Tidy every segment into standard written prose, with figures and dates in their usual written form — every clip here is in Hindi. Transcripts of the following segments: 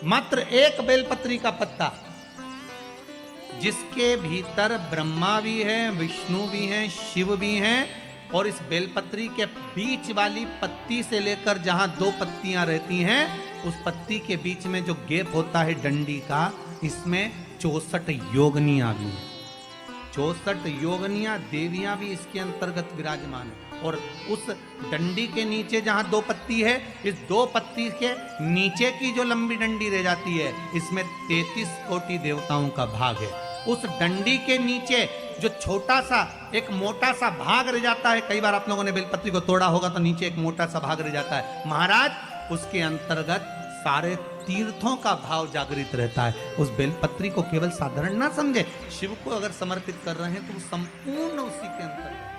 मात्र एक बेलपत्री का पत्ता, जिसके भीतर ब्रह्मा भी है, विष्णु भी हैं, शिव भी हैं, और इस बेलपत्री के बीच वाली पत्ती से लेकर जहां दो पत्तियां रहती हैं, उस पत्ती के बीच में जो गैप होता है डंडी का, इसमें 64 योगनियां भी हैं। 64 योगनियां देवियां भी इसके अंतर्गत विराजमान है। और उस डंडी के नीचे जहां दो पत्ती है, इस दो पत्ती के नीचे की जो लंबी डंडी रह जाती है, इसमें 33 कोटि देवताओं का भाग है। उस डंडी के नीचे जो छोटा सा एक मोटा सा भाग रह जाता है, कई बार आप लोगों ने बेलपत्री को तोड़ा होगा तो नीचे एक मोटा सा भाग रह जाता है महाराज, उसके अंतर्गत सारे तीर्थों का भाव जागृत रहता है। उस बेलपत्री को केवल साधारण ना समझे, शिव को अगर समर्पित कर रहे हैं तो संपूर्ण उसी के अंतर्गत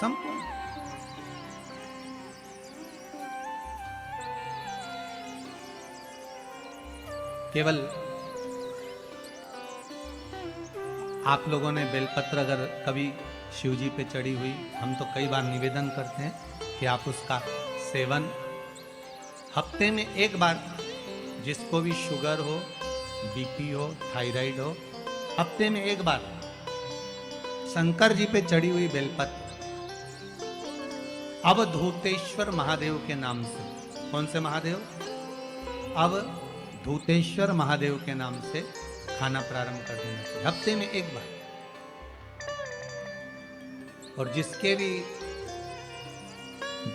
संपूर्ण। केवल आप लोगों ने बेलपत्र अगर कभी शिव जी पे चढ़ी हुई, हम तो कई बार निवेदन करते हैं कि आप उसका सेवन हफ्ते में एक बार, जिसको भी शुगर हो, बीपी हो, थायराइड हो, हफ्ते में एक बार शंकर जी पे चढ़ी हुई बेलपत्र अवधूतेश्वर महादेव के नाम से, कौन से महादेव? अवधूतेश्वर महादेव के नाम से खाना प्रारंभ कर देना चाहिए हफ्ते में एक बार। और जिसके भी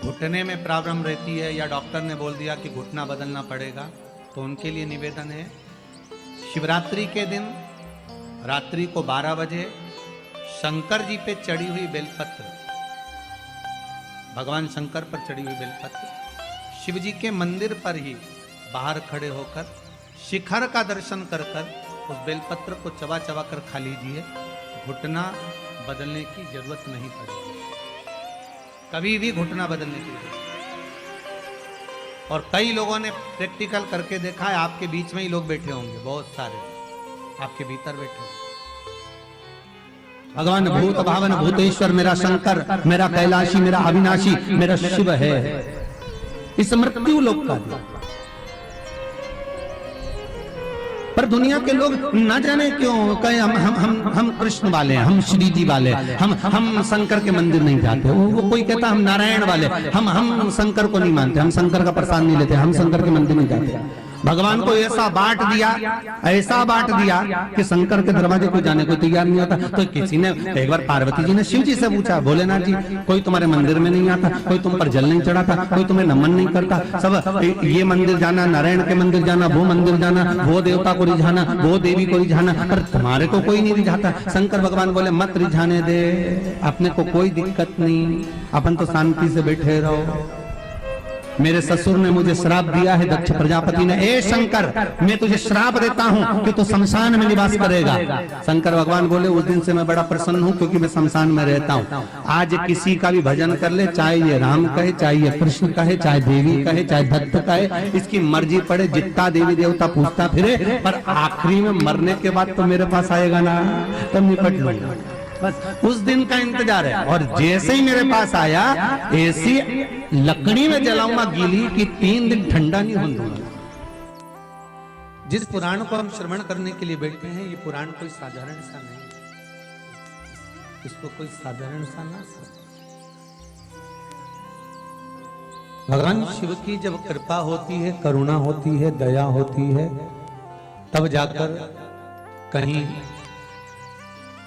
घुटने में प्रॉब्लम रहती है या डॉक्टर ने बोल दिया कि घुटना बदलना पड़ेगा, तो उनके लिए निवेदन है, शिवरात्रि के दिन रात्रि को 12 बजे शंकर जी पे चढ़ी हुई बेलपत्र, भगवान शंकर पर चढ़ी हुई बेलपत्र, शिव जी के मंदिर पर ही बाहर खड़े होकर शिखर का दर्शन कर उस बेलपत्र को चबा चबा कर खा लीजिए। घुटना बदलने की जरूरत नहीं पड़ेगी, कभी भी घुटना बदलने की जरूरत। और कई लोगों ने प्रैक्टिकल करके देखा है, आपके बीच में ही लोग बैठे होंगे, बहुत सारे आपके भीतर बैठे होंगे। भगवान भूत भावन भूतेश्वर मेरा शंकर, मेरा कैलाशी, मेरा अविनाशी, मेरा शिव है। इस मृत्यु लोक का पर दुनिया के लोग न जाने क्यों कहे हम कृष्ण वाले हैं, हम श्री जी वाले, हम शंकर के मंदिर नहीं जाते। वो कोई कहता हम नारायण वाले, हम शंकर को नहीं मानते, हम शंकर का प्रसाद नहीं लेते, हम शंकर के मंदिर नहीं जाते। भगवान को ऐसा बांट दिया, ऐसा बांट दिया कि शंकर के दरवाजे को जाने को तैयार नहीं होता। तो किसी ने एक बार पार्वती जी ने शिव जी से पूछा, भोलेनाथ जी कोई तुम्हारे मंदिर में नहीं आता, कोई तुम पर जल नहीं चढ़ाता, कोई तुम्हें नमन नहीं करता, सब ये मंदिर जाना, नारायण के मंदिर जाना, वो मंदिर जाना, वो देवता को रिझाना, वो देवी को रिझाना, पर तुम्हारे को कोई नहीं रिझाता। शंकर भगवान बोले मत रिझाने दे, अपने को कोई दिक्कत नहीं, अपन तो शांति से बैठे रहो। मेरे ससुर ने मुझे श्राप दिया है, दक्ष प्रजापति ने, ए शंकर मैं तुझे श्राप देता हूँ कि तू शमशान में निवास करेगा। शंकर भगवान बोले उस दिन से मैं बड़ा प्रसन्न हूँ, क्योंकि मैं शमशान में रहता हूँ। आज किसी का भी भजन कर ले, चाहे ये राम कहे, चाहे ये कृष्ण कहे, चाहे देवी कहे, चाहे दत्त कहे, इसकी मर्जी पड़े, जितना देवी देवता पूछता फिरे, पर आखिरी में मरने के बाद तो मेरे पास आएगा ना, तब निपट लूंगा। बस उस दिन का इंतजार है। और जैसे ही मेरे पास आया, ऐसी लकड़ी में जलाऊंगा गीली कि 3 दिन ठंडा नहीं होने दूंगा। जिस पुराण को हम श्रवण करने के लिए बैठे हैं, ये पुराण कोई साधारण सा नहीं, इसको कोई साधारण सा ना समझ। भगवान शिव की जब कृपा होती है, करुणा होती है, दया होती है, तब जाकर कहीं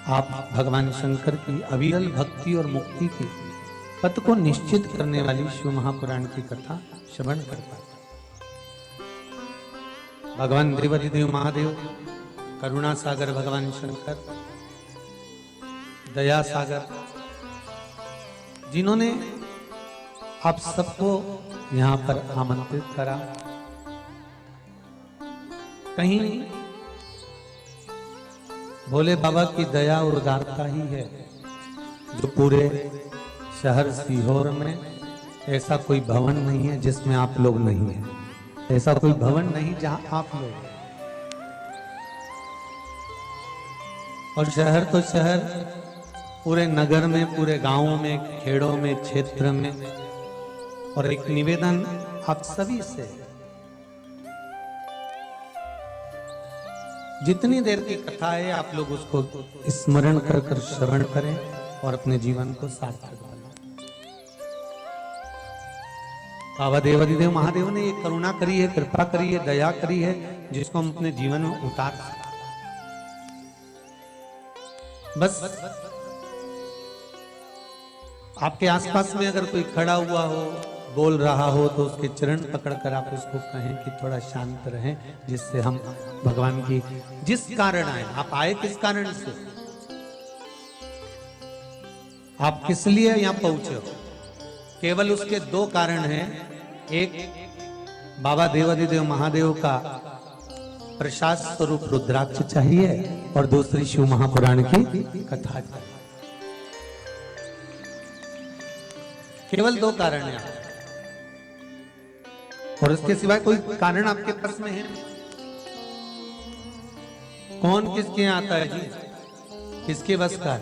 आप भगवान शंकर की अविरल भक्ति और मुक्ति के पथ को निश्चित करने वाली शिव महापुराण की कथा श्रवण कर पाते। भगवान त्रिवदी देव महादेव, करुणा सागर भगवान शंकर, दया सागर, जिन्होंने आप सबको यहाँ पर आमंत्रित करा, कहीं भोले बाबा की दया और उदारता ही है जो पूरे शहर सीहोर में ऐसा कोई भवन नहीं है जिसमें आप लोग नहीं हैं, ऐसा कोई भवन नहीं जहां आप लोग हैं। और शहर तो शहर, पूरे नगर में, पूरे गांवों में, खेड़ों में, क्षेत्र में। और एक निवेदन आप सभी से, जितनी देर की कथा है आप लोग उसको स्मरण कर कर श्रवण करें और अपने जीवन को सार्थक बनाएं। बाबा देवादिदेव महादेव ने ये करुणा करी है, कृपा करी है, दया करी है, जिसको हम अपने जीवन में उतार सकते। बस आपके आसपास में अगर कोई खड़ा हुआ हो, बोल रहा हो, तो उसके चरण पकड़कर आप उसको कहें कि थोड़ा शांत रहें, जिससे हम भगवान की जिस कारण आए, आप आए किस कारण से, आप किस लिए यहां पहुंचे हो, केवल उसके दो कारण हैं। एक बाबा देवादिदेव महादेव का प्रसाद स्वरूप रुद्राक्ष चाहिए और दूसरी शिव महापुराण की कथा चाहिए। केवल दो कारण हैं और उसके सिवाय कोई कारण आपके पास में है? कौन किसके यहाँ आता है जी? किसके बस का है?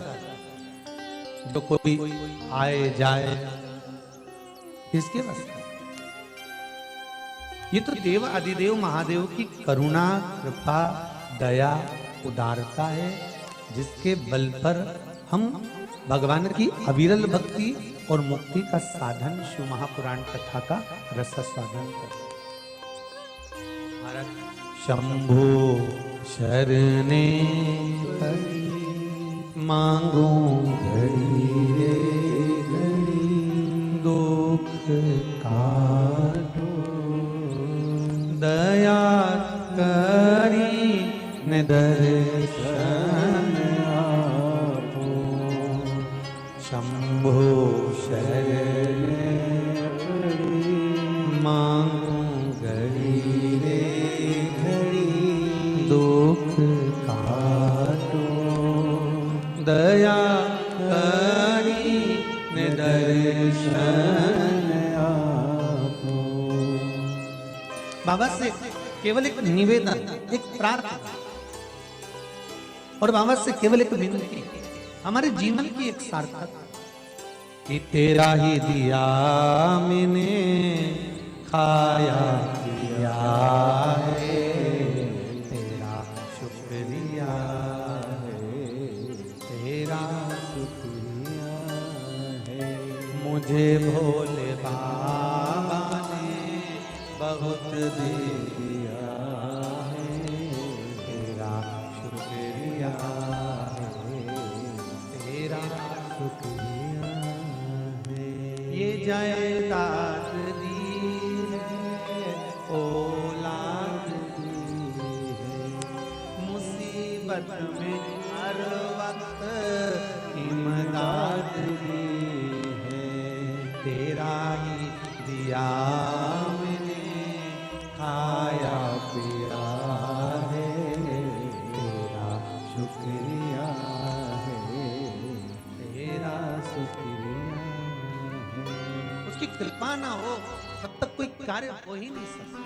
जो कोई आए जाए, किसके बस का? ये तो देव आदिदेव महादेव की करुणा, कृपा, दया, उदारता है, जिसके बल पर हम भगवान की अविरल भक्ति और मुक्ति का साधन शिव महापुराण कथा का रस स्वादन करते। शंभो शरणे मांगो घड़ी रे घड़ी, दुख काटो दया करी न दर्शन आपो। शंभो शरण मांगो घड़ी रे घड़ी, दुख काटो दया करी न दर्शन आपो। बाबा से केवल एक निवेदन, एक प्रार्थना और बाबा से केवल एक विनती, हमारे जीवन की एक सार्थक कि तेरा ही दिया मैंने खाया पिया है, तेरा शुक्रिया है, तेरा शुक्रिया है। मुझे भोले बाबा ने बहुत दिया है, तेरा शुक्रिया है, तेरा शुक्रिया है। ये जायदाद दी है, औलाद दी है, मुसीबत में हर वक्त इमदाद दी है। तेरा ही दिया मैंने खाया पिया है, तेरा शुक्रिया है, तेरा शुक्रिया है। उसकी कृपा ना हो तब तक कोई कार्य हो ही नहीं सकता।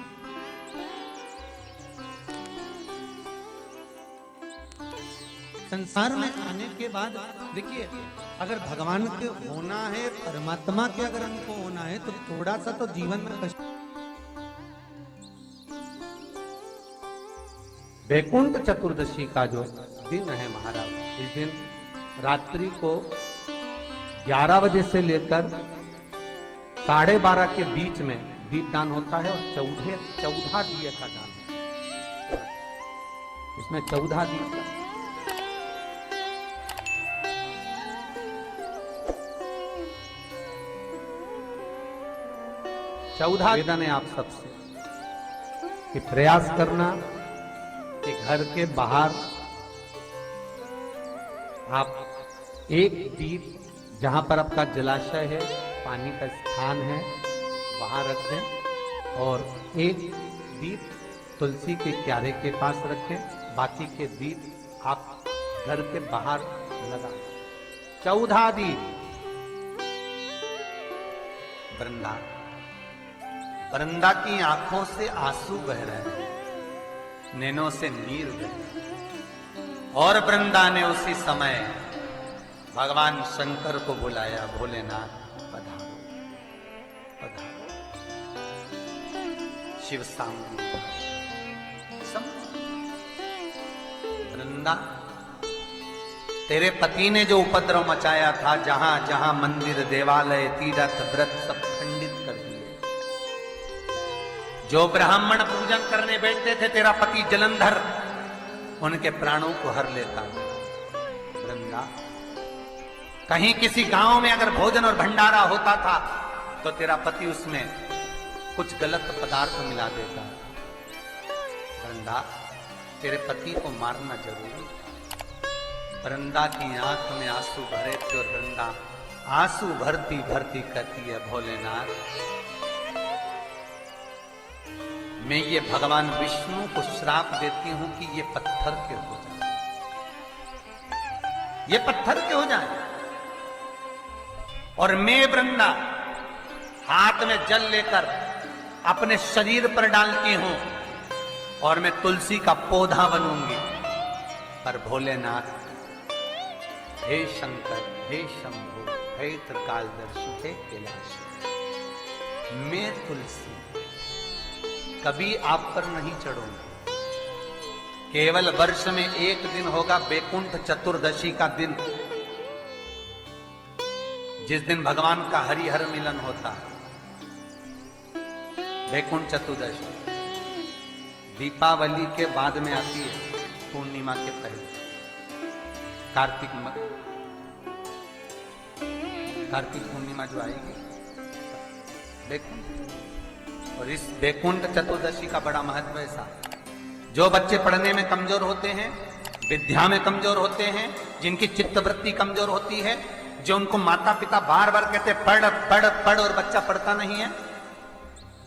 संसार में आने के बाद देखिए, अगर भगवान के होना है, परमात्मा के अगर हमको होना है, तो थोड़ा सा तो जीवन में कष्ट। वैकुंठ चतुर्दशी का जो दिन है महाराज, इस दिन रात्रि को 11 बजे से लेकर 12:30 के बीच में दीपदान होता है और 14 दिए का दान है। इसमें 14 दीप 14 निवेदन है आप सबसे कि प्रयास करना कि घर के बाहर आप एक दीप, जहां पर आपका जलाशय है, पानी का स्थान है, वहां रख दें और एक दीप तुलसी के क्यारे के पास रखें। बाकी के दीप आप घर के बाहर लगा। 14 दीप। वृंदा की आंखों से आंसू बह रहे हैं, नैनों से नीर बह, और वृंदा ने उसी समय भगवान शंकर को बुलाया, भोलेनाथ पधारो पधारो। शिव सांग वृंदा, तेरे पति ने जो उपद्रव मचाया था, जहां जहां मंदिर, देवालय, तीर्थ, व्रत सब खंडित कर दिए। जो ब्राह्मण पूजन करने बैठते थे तेरा पति जलंधर, उनके प्राणों को हर लेता था। वृंदा, कहीं किसी गांव में अगर भोजन और भंडारा होता था तो तेरा पति उसमें कुछ गलत पदार्थ मिला देता। वृंदा, तेरे पति को मारना जरूरी था। वृंदा की आंख में आंसू भरे थे और वृंदा आंसू भरती भरती कहती है, भोलेनाथ, मैं ये भगवान विष्णु को श्राप देती हूं कि ये पत्थर के हो जाए, ये पत्थर के हो जाए। और मैं वृंदा हाथ में जल लेकर अपने शरीर पर डालती हूं और मैं तुलसी का पौधा बनूंगी। पर भोलेनाथ, हे शंकर, हे शंभु, हे त्रिकालदर्शी, हे कैलाश, मैं तुलसी कभी आप पर नहीं चढ़ूंगा। केवल वर्ष में एक दिन होगा बैकुंठ चतुर्दशी का दिन, जिस दिन भगवान का हरिहर मिलन होता है। बैकुंठ चतुर्दशी दीपावली के बाद में आती है, पूर्णिमा के पहले, कार्तिक पूर्णिमा जो आएगी बैकुंठ। और इस बैकुंठ चतुर्दशी का बड़ा महत्व है साहब। जो बच्चे पढ़ने में कमजोर होते हैं, विद्या में कमजोर होते हैं, जिनकी चित्तवृत्ति कमजोर होती है, जो उनको माता पिता बार बार कहते पढ़ पढ़ पढ़ और बच्चा पढ़ता नहीं है,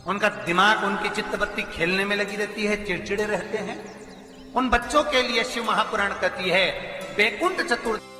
उनका दिमाग, उनकी चित्तवृत्ति खेलने में लगी रहती है, चिड़चिड़े रहते हैं, उन बच्चों के लिए शिव महापुराण कहती है बैकुंठ चतुर्दशी